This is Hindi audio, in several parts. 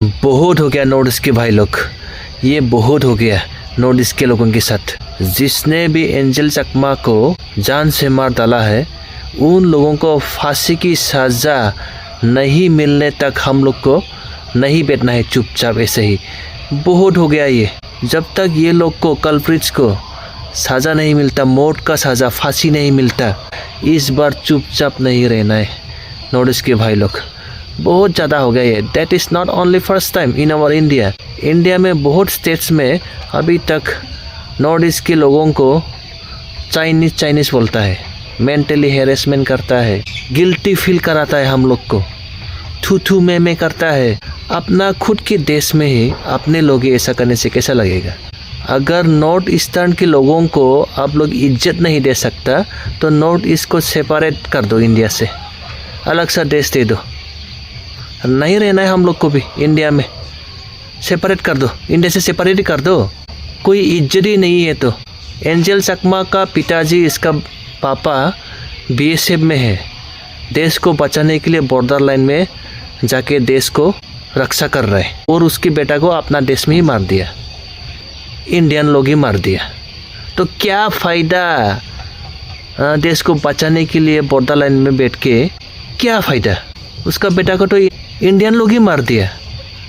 बहुत हो गया नॉर्थ ईस्ट के भाई लोग, ये बहुत हो गया नॉर्थ ईस्ट के लोगों के साथ। जिसने भी एंजल चकमा को जान से मार डाला है, उन लोगों को फांसी की सज़ा नहीं मिलने तक हम लोग को नहीं बैठना है चुपचाप ऐसे ही। बहुत हो गया ये। जब तक ये लोग को कल्प्रिट्स को सज़ा नहीं मिलता, मौत का सज़ा, फांसी नहीं मिलता, इस बार चुपचाप नहीं रहना है नॉर्थ ईस्ट के भाई लोग। बहुत ज़्यादा हो गया ये। That is not only first time in our India. India में बहुत स्टेट्स में अभी तक नॉर्थ ईस्ट के लोगों को चाइनीज़ बोलता है, मेंटली हैरेसमेंट करता है, गिल्टी फील कराता है हम लोग को, थू में करता है। अपना खुद के देश में ही अपने लोग ऐसा करने से कैसा लगेगा? अगर नॉर्थ ईस्टर्न के लोगों को आप लोग इज्जत नहीं दे सकता तो नॉर्थ ईस्ट को सेपरेट कर दो, इंडिया से अलग सा देश दे दो। नहीं रहना है हम लोग को भी इंडिया में, सेपरेट कर दो, इंडिया से सेपरेट ही कर दो। कोई इज्जत ही नहीं है। तो एंजल चकमा का पिताजी, इसका पापा बीएसएफ में है, देश को बचाने के लिए बॉर्डर लाइन में जाके देश को रक्षा कर रहा है, और उसके बेटा को अपना देश में ही मार दिया, इंडियन लोग ही मार दिया। तो क्या फ़ायदा देश को बचाने के लिए बॉर्डर लाइन में बैठ के, क्या फ़ायदा? उसका बेटा को तो इंडियन लोग ही मार दिया,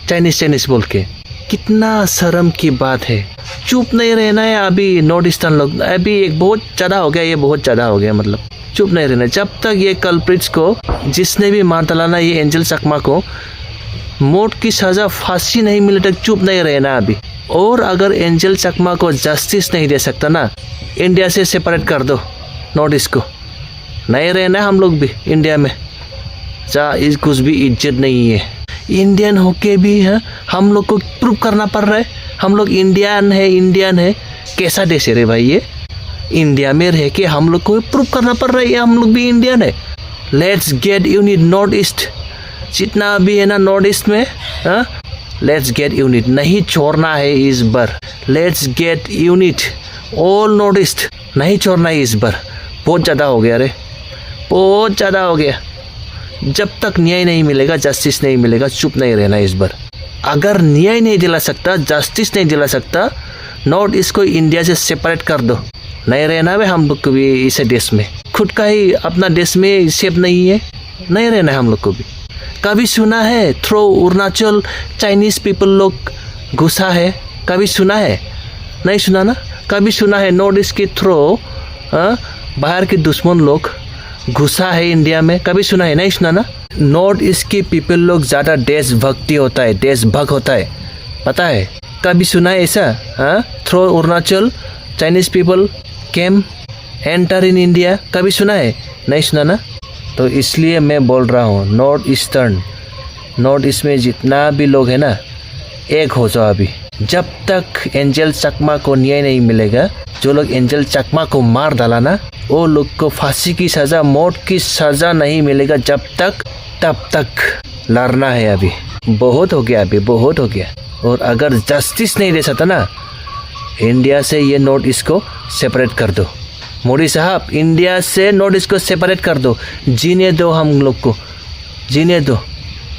चाइनीज़ बोल के। कितना शर्म की बात है। चुप नहीं रहना है अभी नॉर्थ ईस्टर्न लोग। अभी एक बहुत ज़्यादा हो गया, ये बहुत ज़्यादा हो गया। मतलब चुप नहीं रहना। जब तक ये कल्प्रिट्स को, जिसने भी मार डाला ना ये एंजल चकमा को, मौत की सज़ा, फांसी नहीं मिले तक चुप नहीं रहना अभी। और अगर एंजल चकमा को जस्टिस नहीं दे सकता ना, इंडिया से सेपरेट कर दो नॉर्थ ईस्ट को। नहीं रहना हम लोग भी इंडिया में, जहाँ इस कुछ भी इज्जत नहीं है। इंडियन होके भी है हम लोग को प्रूव करना पड़ रहा है हम लोग इंडियन है। कैसा देश है रे भाई ये? इंडिया में रह के हम लोग को प्रूव करना पड़ रहा है हम लोग भी इंडियन है। Let's get unite North East, जितना भी है ना नॉर्थ ईस्ट में, लेट्स गेट यूनिट। नहीं छोड़ना है इस बार। Let's get unite all North East, नहीं छोड़ना है इस बार। बहुत ज़्यादा हो गया रे, बहुत ज़्यादा हो गया। जब तक न्याय नहीं मिलेगा, जस्टिस नहीं मिलेगा, चुप नहीं रहना इस बार। अगर न्याय नहीं दिला सकता, जस्टिस नहीं दिला सकता, नॉर्थ ईस्ट को इंडिया से सेपरेट कर दो। नहीं रहना है हम लोग को भी इस देश में। खुद का ही अपना देश में सेफ नहीं है, नहीं रहना है हम लोग को भी। कभी सुना है थ्रो अरुणाचल चाइनीज़ पीपल लोग घुसा है? कभी सुना है? नहीं सुना ना। कभी सुना है नॉर्थ ईस्ट के थ्रो बाहर के दुश्मन लोग घुसा है इंडिया में? कभी सुना है? नहीं सुना ना। नॉर्थ ईस्ट के पीपल लोग ज़्यादा देशभक्ति होता है, देशभक्त होता है, पता है? कभी सुना है ऐसा? Through Arunachal Chinese people came enter in India, कभी सुना है? नहीं सुना ना। तो इसलिए मैं बोल रहा हूँ, नॉर्थ ईस्ट में जितना भी लोग है ना, एक हो जाओ अभी। जब तक एंजल चकमा को न्याय नहीं मिलेगा, जो लोग एंजल चकमा को मार डाला ना, वो लोग को फांसी की सज़ा, मौत की सज़ा नहीं मिलेगा जब तक, तब तक लड़ना है अभी। बहुत हो गया अभी, बहुत हो गया। और अगर जस्टिस नहीं दे सकता ना, इंडिया से ये नॉर्थ ईस्ट को सेपरेट कर दो। मोदी साहब, इंडिया से नॉर्थ ईस्ट को सेपरेट कर दो, जीने दो हम लोग को, जीने दो,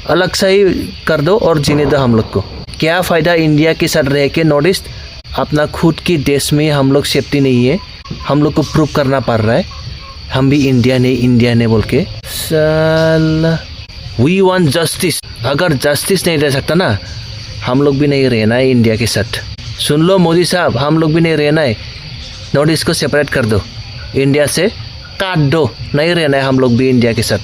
अलग से ही कर दो और जीने दो हम लोग को। क्या फ़ायदा इंडिया के साथ रह के नॉर्थ ईस्ट? अपना खुद के देश में हम लोग सेफ्टी नहीं है, हम लोग को प्रूव करना पड़ रहा है हम भी इंडियन है बोल के। साला, वी वांट जस्टिस। अगर जस्टिस नहीं दे सकता ना, हम लोग भी नहीं रहना है इंडिया के साथ। सुन लो मोदी साहब, हम लोग भी नहीं रहना है। नॉर्थ ईस्ट को सेपरेट कर दो, इंडिया से काट दो, नहीं रहना है हम लोग भी इंडिया के साथ।